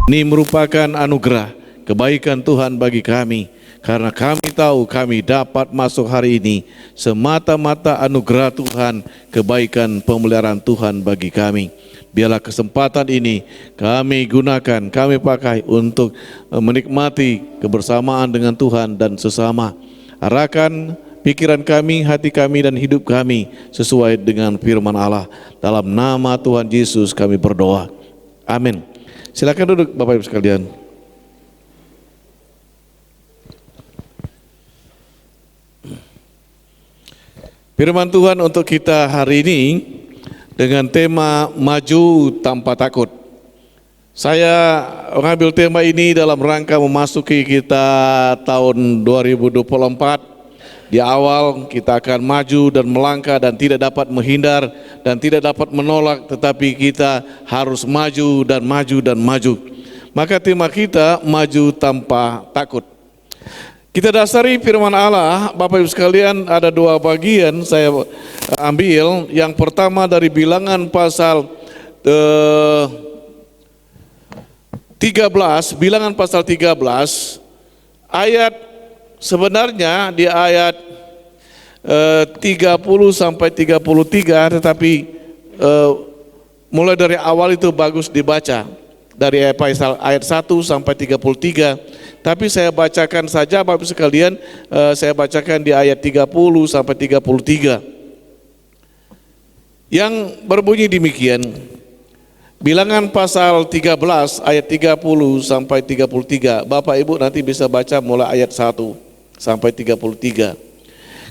Ini merupakan anugerah, kebaikan Tuhan bagi kami, karena kami tahu kami dapat masuk hari ini semata-mata anugerah Tuhan, kebaikan pemeliharaan Tuhan bagi kami. Biarlah kesempatan ini kami gunakan, kami pakai untuk menikmati kebersamaan dengan Tuhan dan sesama. Arahkan pikiran kami, hati kami, dan hidup kami sesuai dengan firman Allah. Dalam nama Tuhan Yesus kami berdoa. Amin. Silakan duduk Bapak Ibu sekalian. Firman Tuhan untuk kita hari ini dengan tema maju tanpa takut. Saya mengambil tema ini dalam rangka memasuki kita tahun 2024. Di awal kita akan maju dan melangkah dan tidak dapat menghindar dan tidak dapat menolak, tetapi kita harus maju dan maju dan maju. Maka tema kita maju tanpa takut. Kita dasari firman Allah, Bapak Ibu sekalian, ada dua bagian saya ambil. Yang pertama dari Bilangan pasal 13, Bilangan pasal 13, ayat sebenarnya di ayat 30 sampai 33, tetapi mulai dari awal itu bagus dibaca. Dari ayat 1 sampai 33, tapi saya bacakan saja Bapak Ibu sekalian, saya bacakan di ayat 30 sampai 33. Yang berbunyi demikian, Bilangan pasal 13 ayat 30 sampai 33. Bapak Ibu nanti bisa baca mulai ayat 1 sampai 33.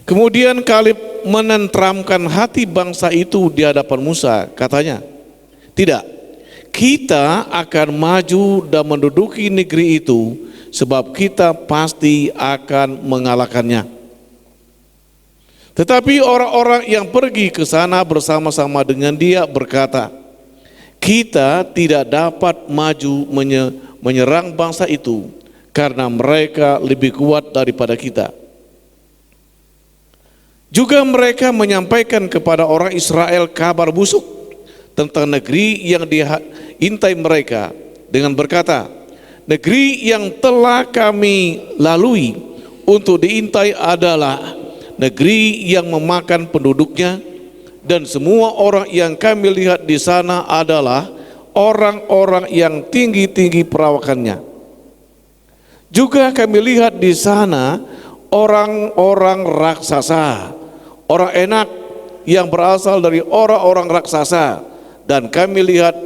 Kemudian Kaleb menenteramkan hati bangsa itu di hadapan Musa, katanya, tidak, kita akan maju dan menduduki negeri itu, sebab kita pasti akan mengalahkannya. Tetapi orang-orang yang pergi ke sana bersama-sama dengan dia berkata, kita tidak dapat maju menyerang bangsa itu, karena mereka lebih kuat daripada kita. Juga mereka menyampaikan kepada orang Israel kabar busuk tentang negeri yang diintai mereka dengan berkata, negeri yang telah kami lalui untuk diintai adalah negeri yang memakan penduduknya, dan semua orang yang kami lihat di sana adalah orang-orang yang tinggi-tinggi perawakannya. Juga kami lihat di sana orang-orang raksasa, orang enak yang berasal dari orang-orang raksasa, dan kami lihat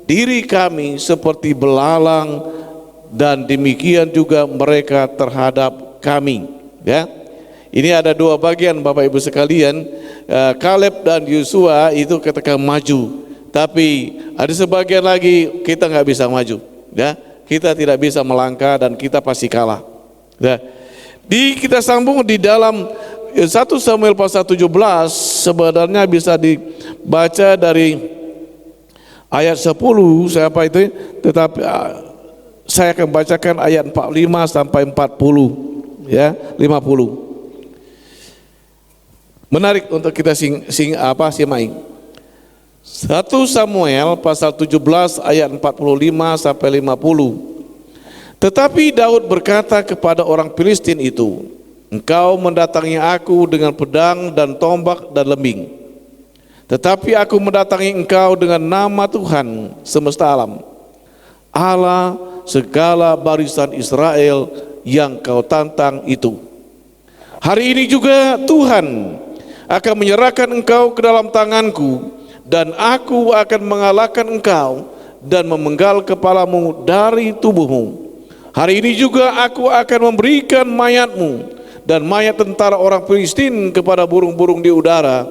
diri kami seperti belalang, dan demikian juga mereka terhadap kami. Ya, ini ada dua bagian Bapak Ibu sekalian. Kaleb dan Yosua itu ketika maju, tapi ada sebagian lagi kita nggak bisa maju. Ya, kita tidak bisa melangkah dan kita pasti kalah. Ya. Kita sambung di dalam 1 Samuel pasal 17, sebenarnya bisa dibaca dari ayat 10 siapa itu, tetapi saya akan bacakan ayat 45 sampai 40, ya, 50. Menarik untuk kita simai. 1 Samuel pasal 17 ayat 45 sampai 50. Tetapi Daud berkata kepada orang Filistin itu, engkau mendatangi aku dengan pedang dan tombak dan lembing, tetapi aku mendatangi engkau dengan nama Tuhan semesta alam, Allah segala barisan Israel yang kau tantang itu. Hari ini juga Tuhan akan menyerahkan engkau ke dalam tanganku, dan aku akan mengalahkan engkau dan memenggal kepalamu dari tubuhmu. Hari ini juga aku akan memberikan mayatmu dan mayat tentara orang Filistin kepada burung-burung di udara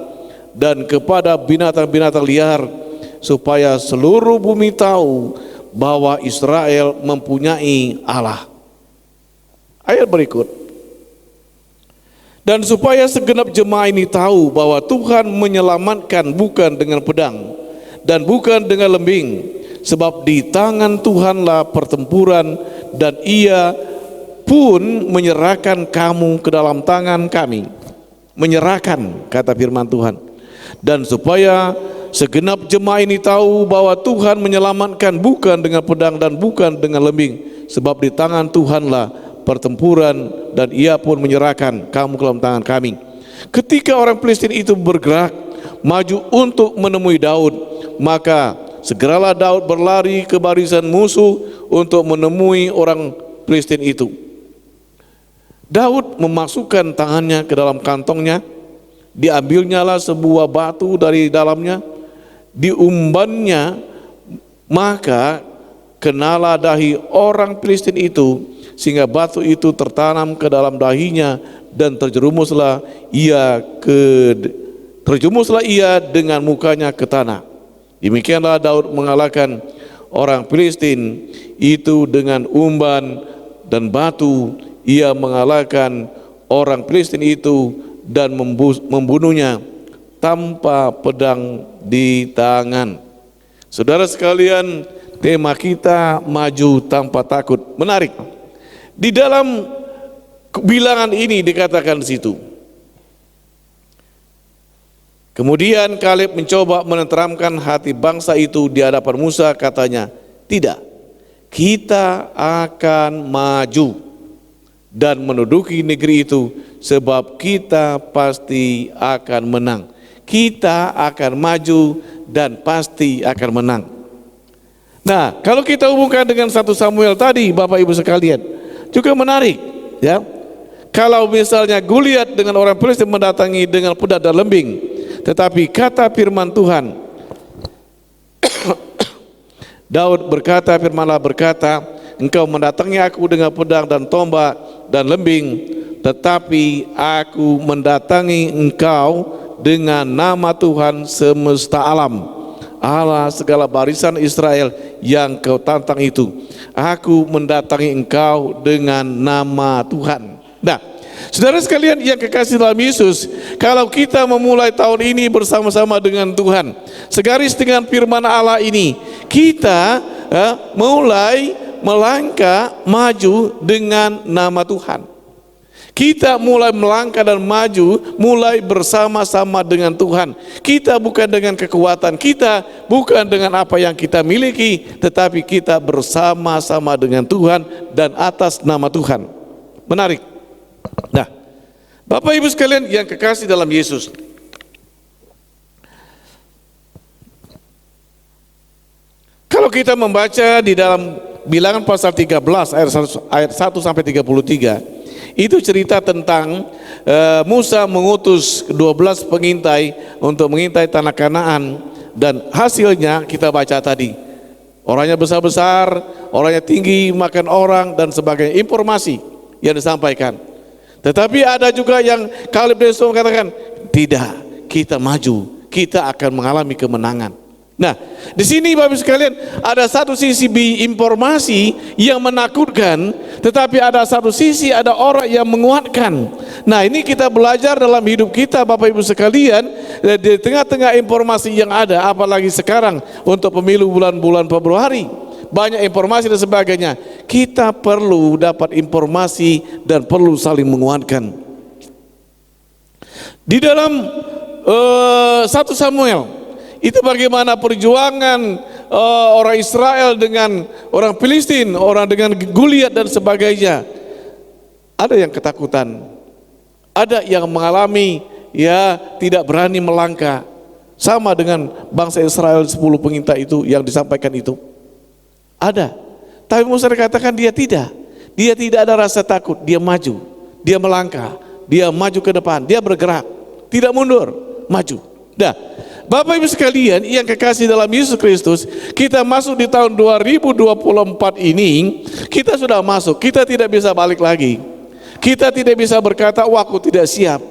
dan kepada binatang-binatang liar, supaya seluruh bumi tahu bahwa Israel mempunyai Allah. Ayat berikut. Dan supaya segenap jemaah ini tahu bahwa Tuhan menyelamatkan bukan dengan pedang dan bukan dengan lembing, sebab di tangan Tuhanlah pertempuran, dan Ia pun menyerahkan kamu ke dalam tangan kami. Menyerahkan, kata firman Tuhan. Dan supaya segenap jemaah ini tahu bahwa Tuhan menyelamatkan bukan dengan pedang dan bukan dengan lembing, sebab di tangan Tuhanlah pertempuran dan Ia pun menyerahkan kamu ke dalam tangan kami. Ketika orang Filistin itu bergerak maju untuk menemui Daud, maka segeralah Daud berlari ke barisan musuh untuk menemui orang Filistin itu. Daud memasukkan tangannya ke dalam kantongnya, diambilnyalah sebuah batu dari dalamnya, diumbannya, maka kenalah dahi orang Filistin itu, sehingga batu itu tertanam ke dalam dahinya, dan terjerumuslah ia dengan mukanya ke tanah. Demikianlah Daud mengalahkan orang Filistin itu dengan umban dan batu. Ia mengalahkan orang Filistin itu dan membunuhnya tanpa pedang di tangan. Saudara sekalian, tema kita maju tanpa takut. Menarik. Di dalam bilangan ini dikatakan di situ. Kemudian Kaleb mencoba menenteramkan hati bangsa itu di hadapan Musa, katanya, "Tidak, kita akan maju dan menduduki negeri itu, sebab kita pasti akan menang." Kita akan maju dan pasti akan menang. Nah, kalau kita hubungkan dengan 1 Samuel tadi, Bapak Ibu sekalian, juga menarik, ya. Kalau misalnya Goliat dengan orang Filistin mendatangi dengan pedang dan lembing, tetapi kata firman Tuhan, Daud berkata, firmanlah berkata, "Engkau mendatangi aku dengan pedang dan tombak dan lembing, tetapi aku mendatangi engkau dengan nama Tuhan semesta alam, Allah segala barisan Israel yang kau tantang itu. Aku mendatangi engkau dengan nama Tuhan." Nah, saudara sekalian yang kekasih dalam Yesus, kalau kita memulai tahun ini bersama-sama dengan Tuhan, segaris dengan firman Allah ini, kita mulai melangkah maju dengan nama Tuhan. Kita mulai melangkah dan maju, mulai bersama-sama dengan Tuhan. Kita bukan dengan kekuatan kita, bukan dengan apa yang kita miliki, tetapi kita bersama-sama dengan Tuhan dan atas nama Tuhan. Menarik. Nah, Bapak Ibu sekalian yang kekasih dalam Yesus, kalau kita membaca di dalam Bilangan pasal 13 ayat 1 sampai 33, itu cerita tentang Musa mengutus 12 pengintai untuk mengintai tanah Kanaan, dan hasilnya kita baca tadi. Orangnya besar-besar, orangnya tinggi, makan orang dan sebagainya, informasi yang disampaikan. Tetapi ada juga yang Kaleb dan Yosua mengatakan, "Tidak, kita maju, kita akan mengalami kemenangan." Nah, di sini Bapak sekalian, ada satu sisi informasi yang menakutkan, tetapi ada satu sisi ada orang yang menguatkan. Nah, ini kita belajar dalam hidup kita Bapak Ibu sekalian, di tengah-tengah informasi yang ada, apalagi sekarang untuk pemilu bulan-bulan Februari, banyak informasi dan sebagainya. Kita perlu dapat informasi dan perlu saling menguatkan. Di dalam 1 Samuel itu bagaimana perjuangan orang Israel dengan orang Filistin, orang dengan Goliat dan sebagainya. Ada yang ketakutan, ada yang mengalami tidak berani melangkah, sama dengan bangsa Israel 10 pengintai itu yang disampaikan itu. Ada, tapi Musa katakan dia tidak ada rasa takut, dia maju, dia melangkah, dia maju ke depan, dia bergerak, tidak mundur, maju. Nah, Bapak Ibu sekalian yang kekasih dalam Yesus Kristus, kita masuk di tahun 2024 ini, kita sudah masuk, kita tidak bisa balik lagi. Kita tidak bisa berkata, "Wah, aku tidak siap."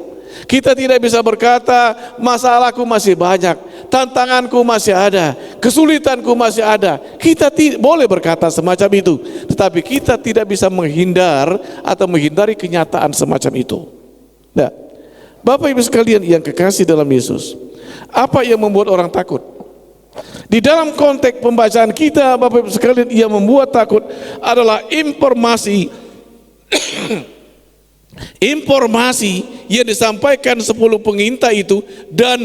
Kita tidak bisa berkata, "Masalahku masih banyak, tantanganku masih ada, kesulitanku masih ada." Kita boleh berkata semacam itu, tetapi kita tidak bisa menghindar atau menghindari kenyataan semacam itu. Nah, Bapak Ibu sekalian yang kekasih dalam Yesus, apa yang membuat orang takut? Di dalam konteks pembacaan kita Bapak Ibu sekalian, yang membuat takut adalah informasi yang disampaikan 10 pengintai itu dan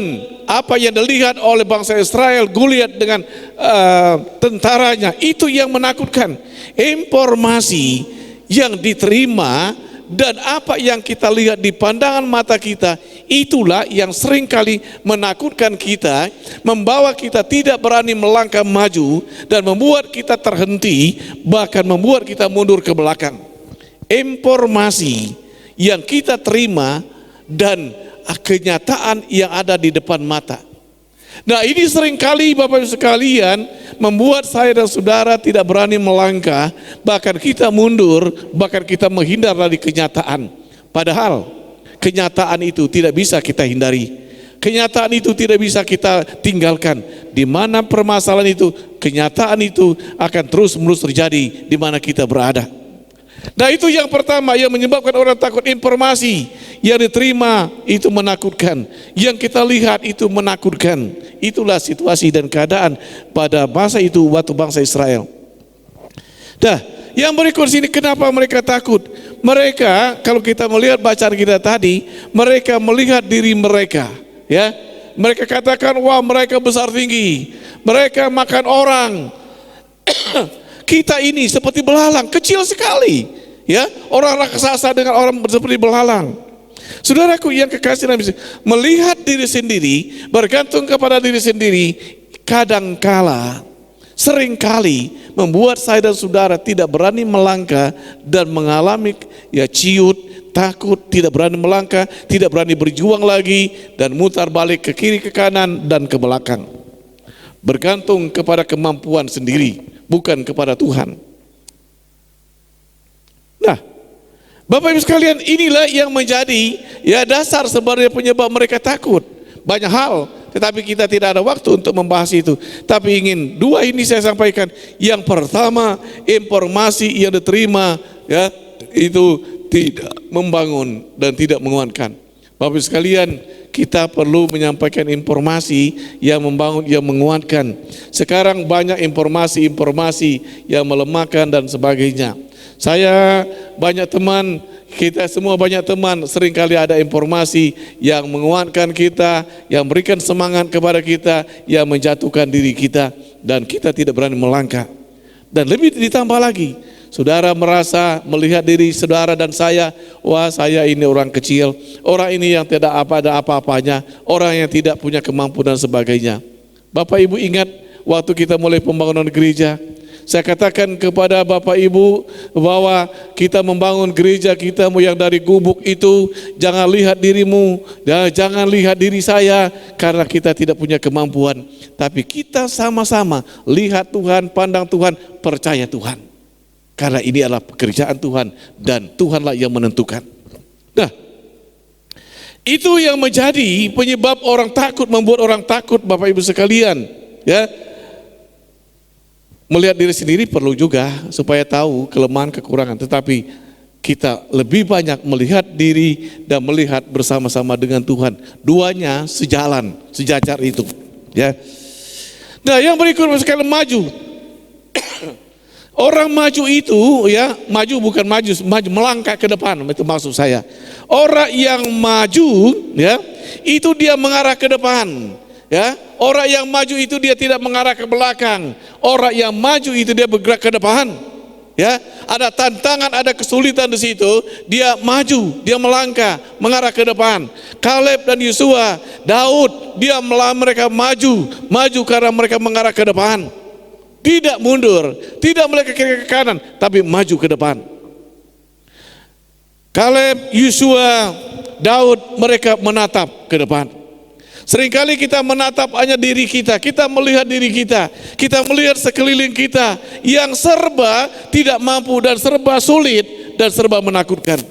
apa yang dilihat oleh bangsa Israel, Goliat dengan tentaranya, itu yang menakutkan. Informasi yang diterima dan apa yang kita lihat di pandangan mata kita, itulah yang seringkali menakutkan kita, membawa kita tidak berani melangkah maju dan membuat kita terhenti, bahkan membuat kita mundur ke belakang. Informasi yang kita terima dan kenyataan yang ada di depan mata. Nah, ini seringkali Bapak Ibu sekalian membuat saya dan saudara tidak berani melangkah, bahkan kita mundur, bahkan kita menghindar dari kenyataan. Padahal kenyataan itu tidak bisa kita hindari. Kenyataan itu tidak bisa kita tinggalkan. Di mana permasalahan itu, kenyataan itu akan terus-menerus terjadi di mana kita berada. Nah, itu yang pertama yang menyebabkan orang takut. Informasi yang diterima itu menakutkan, yang kita lihat itu menakutkan. Itulah situasi dan keadaan pada masa itu waktu bangsa Israel. Nah, yang berikut sini, kenapa mereka takut? Mereka, kalau kita melihat bacaan kita tadi, mereka melihat diri mereka, ya. Mereka katakan, wah, mereka besar tinggi, mereka makan orang. Kita ini seperti belalang, kecil sekali, ya. Orang raksasa dengan orang seperti belalang. Saudaraku yang kekasih Nabi, melihat diri sendiri, bergantung kepada diri sendiri, kadangkala, seringkali membuat saya dan saudara tidak berani melangkah dan mengalami ciut, takut, tidak berani melangkah, tidak berani berjuang lagi, dan mutar balik ke kiri, ke kanan, dan ke belakang. Bergantung kepada kemampuan sendiri, bukan kepada Tuhan. Nah, Bapak Ibu sekalian, inilah yang menjadi dasar sebenarnya penyebab mereka takut. Banyak hal, tetapi kita tidak ada waktu untuk membahas itu. Tapi ingin dua ini saya sampaikan. Yang pertama, informasi yang diterima itu tidak membangun dan tidak menguatkan. Bapak Ibu sekalian, kita perlu menyampaikan informasi yang membangun, yang menguatkan. Sekarang banyak informasi-informasi yang melemahkan dan sebagainya. Saya banyak teman, kita semua banyak teman, seringkali ada informasi yang menguatkan kita, yang memberikan semangat kepada kita, yang menjatuhkan diri kita, dan kita tidak berani melangkah. Dan lebih ditambah lagi, saudara merasa melihat diri saudara dan saya, wah, saya ini orang kecil, orang ini yang tidak ada apa-apanya, orang yang tidak punya kemampuan dan sebagainya. Bapak Ibu ingat waktu kita mulai pembangunan gereja, saya katakan kepada Bapak Ibu bahwa kita membangun gereja kita yang dari gubuk itu, jangan lihat dirimu, jangan lihat diri saya, karena kita tidak punya kemampuan. Tapi kita sama-sama lihat Tuhan, pandang Tuhan, percaya Tuhan. Karena ini adalah pekerjaan Tuhan dan Tuhanlah yang menentukan. Nah, itu yang menjadi penyebab orang takut, membuat orang takut Bapak Ibu sekalian, ya. Melihat diri sendiri perlu juga supaya tahu kelemahan, kekurangan. Tetapi kita lebih banyak melihat diri dan melihat bersama-sama dengan Tuhan. Duanya sejalan, sejajar itu. Ya. Nah, yang berikutnya sekali maju. Orang maju itu, ya, maju bukan maju melangkah ke depan, itu maksud saya. Orang yang maju, ya, itu dia mengarah ke depan. Ya, orang yang maju itu dia tidak mengarah ke belakang. Orang yang maju itu dia bergerak ke depan. Ya, ada tantangan, ada kesulitan di situ, dia maju, dia melangkah, mengarah ke depan. Kaleb dan Yosua, Daud, mereka maju karena mereka mengarah ke depan. Tidak mundur, tidak melihat ke kiri ke kanan, tapi maju ke depan. Kaleb, Yosua, Daud, mereka menatap ke depan. Seringkali kita menatap hanya diri kita melihat diri kita melihat sekeliling kita yang serba tidak mampu dan serba sulit dan serba menakutkan.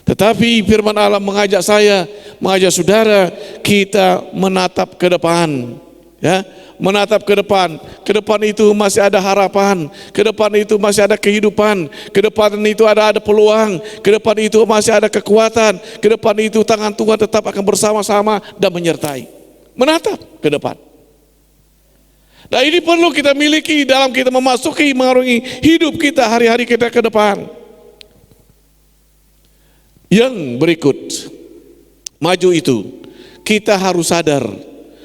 Tetapi firman Allah mengajak saya, mengajak saudara, kita menatap ke depan, ya. Menatap ke depan itu masih ada harapan, ke depan itu masih ada kehidupan, ke depan itu ada peluang, ke depan itu masih ada kekuatan, ke depan itu tangan Tuhan tetap akan bersama-sama dan menyertai. Menatap ke depan. Nah, ini perlu kita miliki dalam kita memasuki, mengarungi hidup kita, hari-hari kita ke depan. Yang berikut, maju itu, kita harus sadar,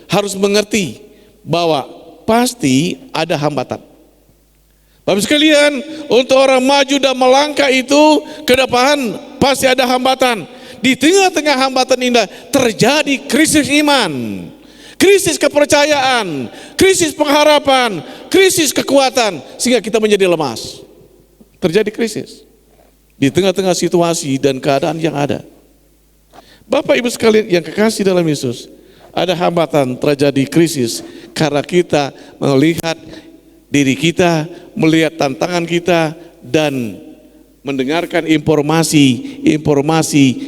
harus mengerti bahwa pasti ada hambatan. Bapak sekalian, untuk orang maju dan melangkah itu ke depan pasti ada hambatan. Di tengah-tengah hambatan ini terjadi krisis iman, krisis kepercayaan, krisis pengharapan, krisis kekuatan, sehingga kita menjadi lemas. Terjadi krisis di tengah-tengah situasi dan keadaan yang ada. Bapak Ibu sekalian yang kekasih dalam Yesus, ada hambatan, terjadi krisis karena kita melihat diri kita, melihat tantangan kita, dan mendengarkan informasi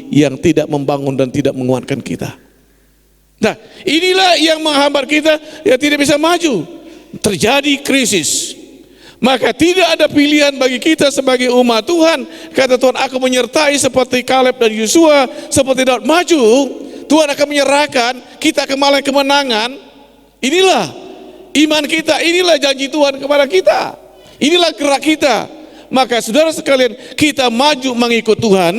yang tidak membangun dan tidak menguatkan kita. Nah, inilah yang menghambat kita, ya tidak bisa maju. Terjadi krisis. Maka tidak ada pilihan bagi kita sebagai umat Tuhan. Kata Tuhan, aku menyertai seperti Kaleb dan Yosua, seperti Daud maju. Tuhan akan menyerahkan, kita akan meraih kemenangan. Inilah iman kita, inilah janji Tuhan kepada kita. Inilah gerak kita. Maka saudara sekalian, kita maju mengikut Tuhan,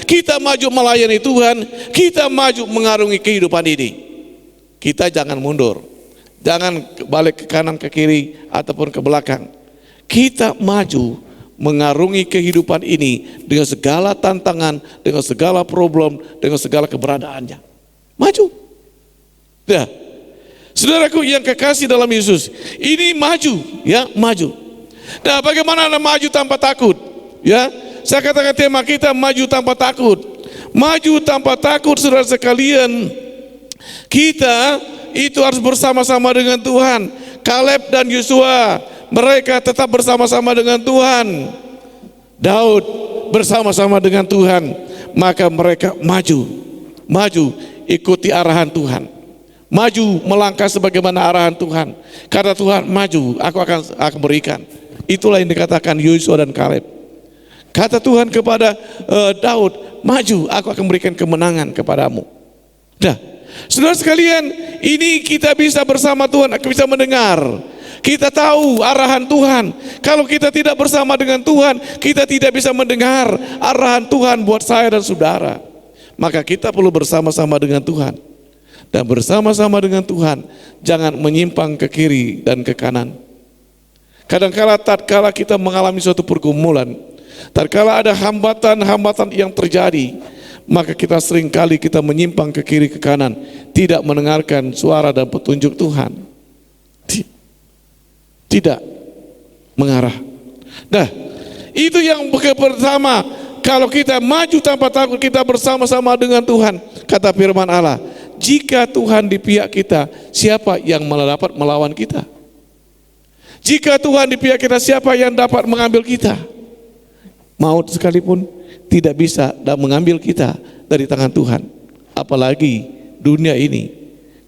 kita maju melayani Tuhan, kita maju mengarungi kehidupan ini. Kita jangan mundur, jangan balik ke kanan, ke kiri, ataupun ke belakang. Kita maju mengarungi kehidupan ini dengan segala tantangan, dengan segala problem, dengan segala keberadaannya. Maju. Nah, saudaraku yang kekasih dalam Yesus, ini maju, ya, maju. Nah, bagaimana Anda maju tanpa takut? Ya, saya katakan tema kita maju tanpa takut. Maju tanpa takut, saudara sekalian. Kita itu harus bersama-sama dengan Tuhan. Kaleb dan Yosua, mereka tetap bersama-sama dengan Tuhan. Daud bersama-sama dengan Tuhan. Maka mereka maju, ikuti arahan Tuhan. Maju melangkah sebagaimana arahan Tuhan. Kata Tuhan, maju, aku akan berikan. Itulah yang dikatakan Yosua dan Kaleb. Kata Tuhan kepada Daud, maju, aku akan berikan kemenangan kepadamu. Nah, saudara sekalian, ini kita bisa bersama Tuhan, bisa mendengar. Kita tahu arahan Tuhan. Kalau kita tidak bersama dengan Tuhan, kita tidak bisa mendengar arahan Tuhan buat saya dan saudara. Maka kita perlu bersama-sama dengan Tuhan. Dan bersama-sama dengan Tuhan, jangan menyimpang ke kiri dan ke kanan. Kadang-kala tatkala kita mengalami suatu pergumulan, tatkala ada hambatan-hambatan yang terjadi, maka kita seringkali kita menyimpang ke kiri ke kanan, tidak mendengarkan suara dan petunjuk Tuhan. Tidak mengarah. Nah, itu yang pertama. Kalau kita maju tanpa takut, kita bersama-sama dengan Tuhan. Kata firman Allah, jika Tuhan di pihak kita, siapa yang dapat melawan kita? Jika Tuhan di pihak kita, siapa yang dapat mengambil kita? Maut sekalipun tidak bisa dan mengambil kita dari tangan Tuhan. Apalagi dunia ini.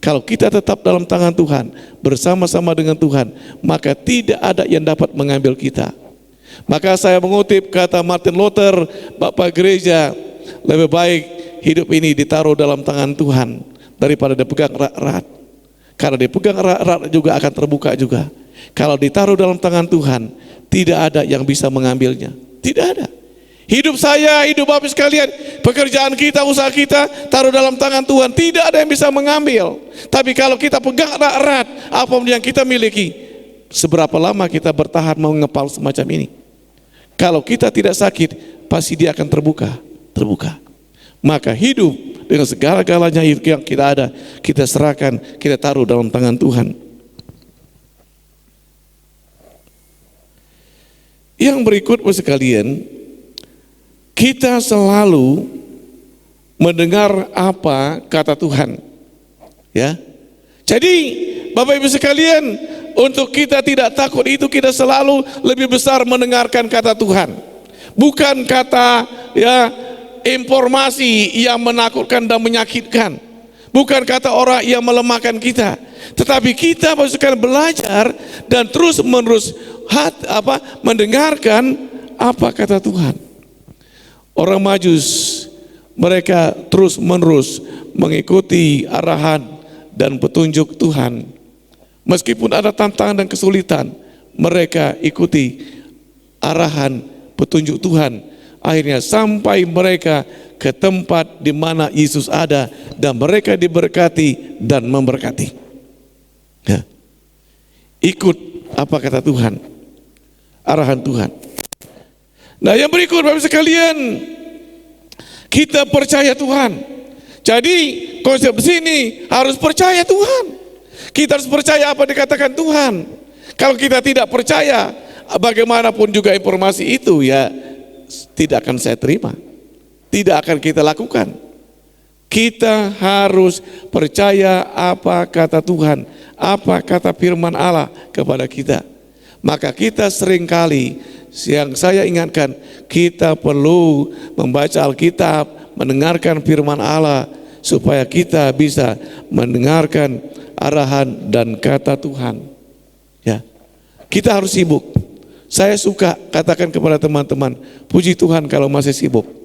Kalau kita tetap dalam tangan Tuhan, bersama-sama dengan Tuhan, maka tidak ada yang dapat mengambil kita. Maka saya mengutip kata Martin Luther, Bapak Gereja, lebih baik hidup ini ditaruh dalam tangan Tuhan daripada dipegang erat-erat. Karena dipegang erat-erat juga akan terbuka juga. Kalau ditaruh dalam tangan Tuhan, tidak ada yang bisa mengambilnya. Tidak ada. Hidup saya, hidup Bapak sekalian, pekerjaan kita, usaha kita, taruh dalam tangan Tuhan. Tidak ada yang bisa mengambil. Tapi kalau kita pegang erat-erat, apa yang kita miliki, seberapa lama kita bertahan mau ngepal semacam ini? Kalau kita tidak sakit, pasti dia akan terbuka. Maka hidup dengan segala-galanya yang kita ada, kita serahkan, kita taruh dalam tangan Tuhan. Yang berikut sekalian, kita selalu mendengar apa kata Tuhan. Ya. Jadi Bapak Ibu sekalian, untuk kita tidak takut itu kita selalu lebih besar mendengarkan kata Tuhan. Bukan kata informasi yang menakutkan dan menyakitkan. Bukan kata orang yang melemahkan kita. Tetapi kita Bapak sekalian belajar dan terus menerus mendengarkan apa kata Tuhan. Orang Majus, mereka terus menerus mengikuti arahan dan petunjuk Tuhan. Meskipun ada tantangan dan kesulitan, mereka ikuti arahan petunjuk Tuhan. Akhirnya sampai mereka ke tempat di mana Yesus ada dan mereka diberkati dan memberkati. Ya. Ikut apa kata Tuhan, arahan Tuhan. Nah, yang berikut Bapak sekalian, kita percaya Tuhan. Jadi konsep sini harus percaya Tuhan. Kita harus percaya apa dikatakan Tuhan. Kalau kita tidak percaya, bagaimanapun juga informasi itu ya tidak akan saya terima. Tidak akan kita lakukan. Kita harus percaya apa kata Tuhan, apa kata firman Allah kepada kita. Maka kita seringkali, yang saya ingatkan, kita perlu membaca Alkitab, mendengarkan firman Allah, supaya kita bisa mendengarkan arahan dan kata Tuhan. Ya, kita harus sibuk. Saya suka katakan kepada teman-teman, puji Tuhan kalau masih sibuk.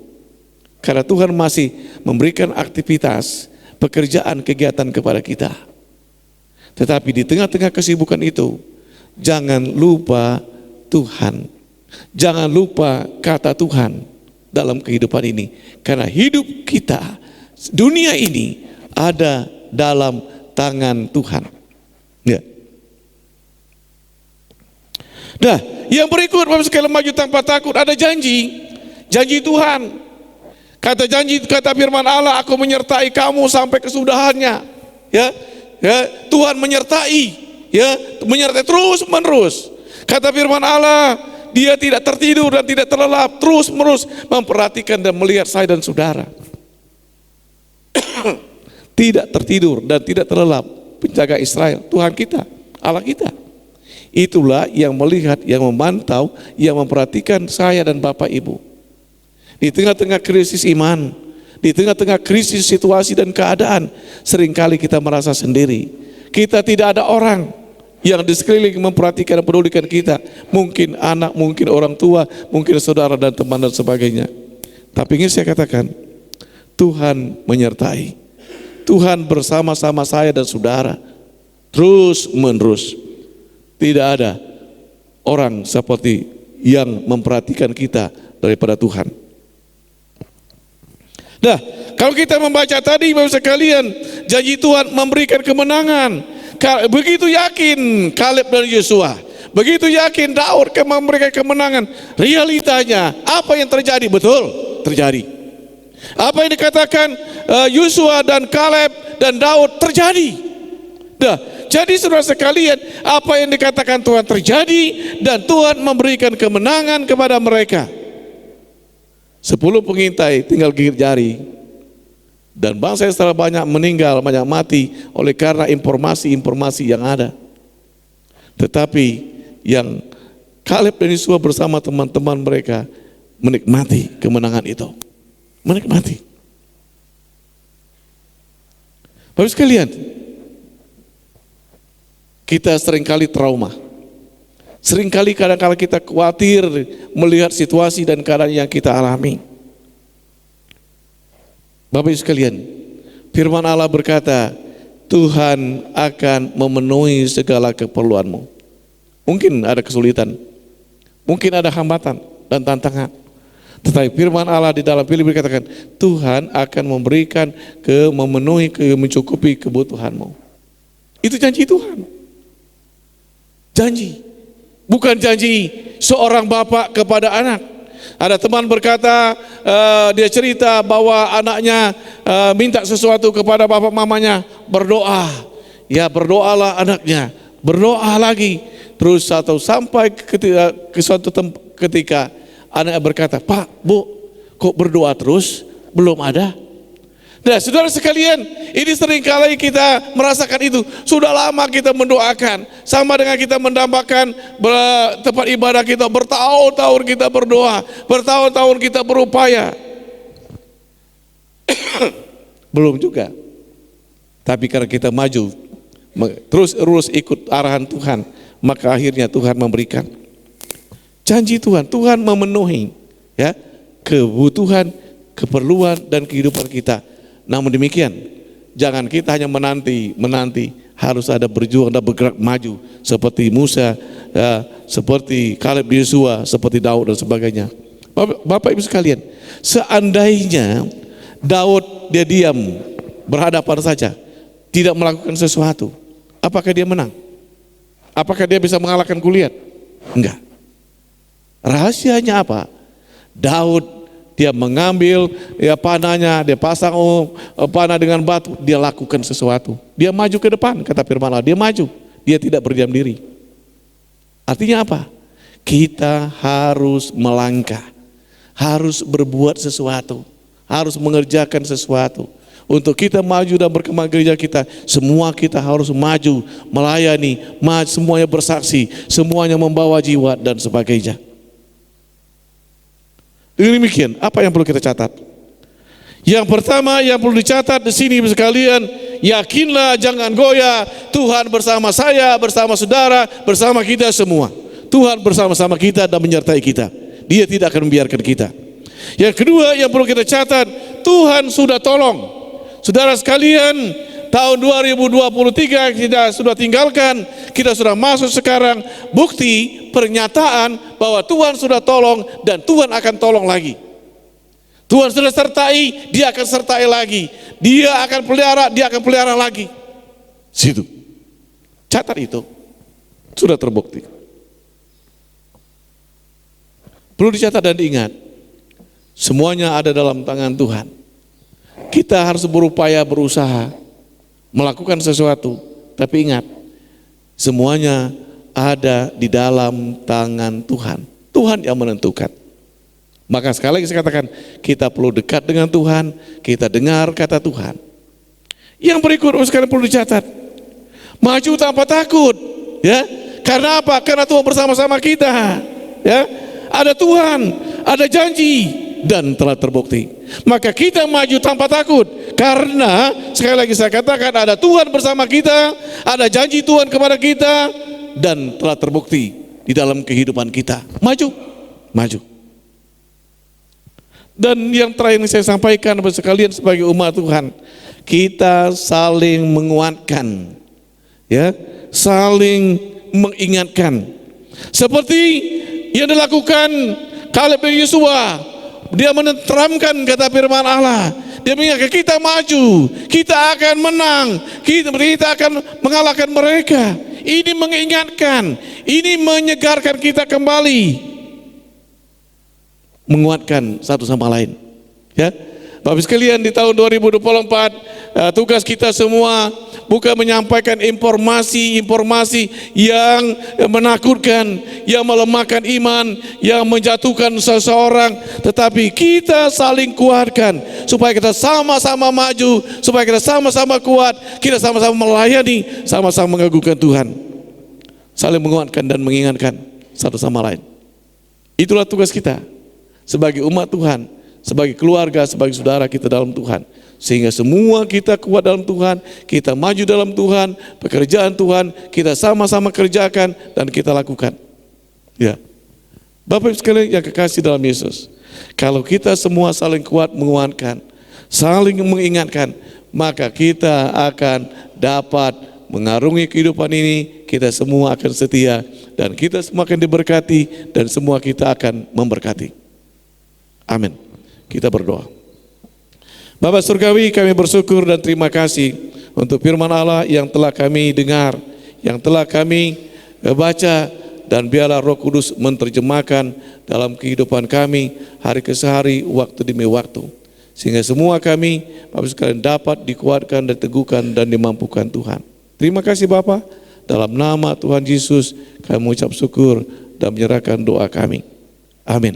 Karena Tuhan masih memberikan aktivitas, pekerjaan, kegiatan kepada kita. Tetapi di tengah-tengah kesibukan itu, jangan lupa Tuhan. Jangan lupa kata Tuhan dalam kehidupan ini. Karena hidup kita, dunia ini ada dalam tangan Tuhan. Ya. Nah, yang berikut Bapak sekalian, maju tanpa takut, ada janji. Janji Tuhan. Kata firman Allah, aku menyertai kamu sampai kesudahannya. Ya. Ya, Tuhan menyertai, ya, menyertai terus menerus. Kata firman Allah, Dia tidak tertidur dan tidak terlelap, terus menerus memperhatikan dan melihat saya dan saudara. Tidak tertidur dan tidak terlelap, penjaga Israel, Tuhan kita, Allah kita. Itulah yang melihat, yang memantau, yang memperhatikan saya dan Bapak Ibu. Di tengah-tengah krisis iman, di tengah-tengah krisis situasi dan keadaan, seringkali kita merasa sendiri. Kita tidak ada orang yang di sekeliling memperhatikan dan pedulikan kita. Mungkin anak, mungkin orang tua, mungkin saudara dan teman dan sebagainya. Tapi ingin saya katakan, Tuhan menyertai. Tuhan bersama-sama saya dan saudara, terus menerus. Tidak ada orang seperti yang memperhatikan kita daripada Tuhan. Nah, kalau kita membaca tadi Bapak sekalian, janji Tuhan memberikan kemenangan. Begitu yakin Kaleb dan Yosua, begitu yakin Daud memberikan kemenangan. Realitanya apa yang terjadi? Betul terjadi. Apa yang dikatakan Yosua dan Kaleb dan Daud terjadi. Nah, jadi saudara sekalian, apa yang dikatakan Tuhan terjadi dan Tuhan memberikan kemenangan kepada mereka. 10 pengintai tinggal gigit jari. Dan bangsa Israel banyak meninggal, banyak mati oleh karena informasi-informasi yang ada. Tetapi yang Kaleb dan Yosua bersama teman-teman mereka menikmati kemenangan itu. Menikmati. Bapak sekalian, kita seringkali trauma. Seringkali kadang-kala kita khawatir melihat situasi dan keadaan yang kita alami. Bapak Ibu sekalian, firman Allah berkata, Tuhan akan memenuhi segala keperluanmu. Mungkin ada kesulitan, mungkin ada hambatan dan tantangan. Tetapi firman Allah di dalam Filipi berkatakan, Tuhan akan memberikan memenuhi, mencukupi kebutuhanmu. Itu janji Tuhan. Janji. Bukan janji seorang bapak kepada anak. Ada teman berkata, dia cerita bahwa anaknya minta sesuatu kepada bapak mamanya, berdoa. Ya, berdoalah anaknya, berdoa lagi. Terus sampai ke suatu ketika anaknya berkata, Pak, Bu, kok berdoa terus? Belum ada. Nah, saudara sekalian, ini seringkali kita merasakan itu. Sudah lama kita mendoakan, sama dengan kita mendambakan tempat ibadah kita, bertahun-tahun kita berdoa, bertahun-tahun kita berupaya. Belum juga. Tapi karena kita maju, terus ikut arahan Tuhan, maka akhirnya Tuhan memberikan. Janji Tuhan, Tuhan memenuhi ya kebutuhan, keperluan dan kehidupan kita. Namun demikian, jangan kita hanya menanti, harus ada berjuang dan bergerak maju seperti Musa, ya, seperti Kaleb, Yosua, seperti Daud dan sebagainya. Bapak Ibu sekalian, seandainya Daud dia diam, berhadapan saja, tidak melakukan sesuatu. Apakah dia menang? Apakah dia bisa mengalahkan Goliat? Enggak. Rahasianya apa? Daud dia mengambil panahnya, dia pasang panah dengan batu, dia lakukan sesuatu. Dia maju ke depan, kata firman Allah, dia maju. Dia tidak berdiam diri. Artinya apa? Kita harus melangkah, harus berbuat sesuatu, harus mengerjakan sesuatu. Untuk kita maju dan berkembang gereja kita, semua kita harus maju, melayani, semuanya bersaksi, semuanya membawa jiwa dan sebagainya. Dengan demikian, apa yang perlu kita catat? Yang pertama yang perlu dicatat di sini sekalian, yakinlah, jangan goyah. Tuhan bersama saya, bersama saudara, bersama kita semua. Tuhan bersama-sama kita dan menyertai kita. Dia tidak akan membiarkan kita. Yang kedua yang perlu kita catat, Tuhan sudah tolong. Saudara sekalian, tahun 2023 kita sudah tinggalkan, kita sudah masuk sekarang, bukti pernyataan bahwa Tuhan sudah tolong dan Tuhan akan tolong lagi. Tuhan sudah sertai, dia akan sertai lagi. Dia akan pelihara, dia akan pelihara lagi. Situ. Catat itu. Sudah terbukti. Perlu dicatat dan diingat, semuanya ada dalam tangan Tuhan. Kita harus berupaya, berusaha melakukan sesuatu, tapi ingat, semuanya ada di dalam tangan Tuhan. Tuhan yang menentukan. Maka sekali lagi saya katakan, kita perlu dekat dengan Tuhan, kita dengar kata Tuhan. Yang berikut sekalian perlu dicatat, maju tanpa takut, ya. Karena apa? Karena Tuhan bersama-sama kita, ya. Ada Tuhan, ada janji, dan telah terbukti. Maka kita maju tanpa takut, karena sekali lagi saya katakan, ada Tuhan bersama kita, ada janji Tuhan kepada kita, dan telah terbukti di dalam kehidupan kita. Maju, maju. Dan yang terakhir yang saya sampaikan kepada sekalian sebagai umat Tuhan, kita saling menguatkan, ya, saling mengingatkan. Seperti yang dilakukan Kaleb dan Yosua, dia menenteramkan kata firman Allah. Dia mengingatkan kita maju, kita akan menang, kita akan mengalahkan mereka. Ini mengingatkan, ini menyegarkan kita kembali, menguatkan satu sama lain, ya. Bapak sekalian, di tahun 2024 tugas kita semua bukan menyampaikan informasi yang menakutkan, yang melemahkan iman, yang menjatuhkan seseorang, tetapi kita saling kuatkan supaya kita sama-sama maju, supaya kita sama-sama kuat, kita sama-sama melayani, sama-sama mengagungkan Tuhan, saling menguatkan dan mengingatkan satu sama lain. Itulah tugas kita sebagai umat Tuhan, sebagai keluarga, sebagai saudara kita dalam Tuhan. Sehingga semua kita kuat dalam Tuhan, kita maju dalam Tuhan, pekerjaan Tuhan kita sama-sama kerjakan dan kita lakukan. Ya, Bapak Ibu sekalian yang kekasih dalam Yesus, kalau kita semua saling kuat menguatkan, saling mengingatkan, maka kita akan dapat mengarungi kehidupan ini. Kita semua akan setia dan kita semua akan diberkati dan semua kita akan memberkati. Amin. Kita berdoa. Bapa Surgawi, kami bersyukur dan terima kasih untuk firman Allah yang telah kami dengar, yang telah kami baca, dan biarlah Roh Kudus menerjemahkan dalam kehidupan kami hari ke hari, waktu demi waktu, sehingga semua kami Bapak sekalian dapat dikuatkan, diteguhkan dan dimampukan Tuhan. Terima kasih Bapa, dalam nama Tuhan Yesus kami mengucap syukur dan menyerahkan doa kami. Amin.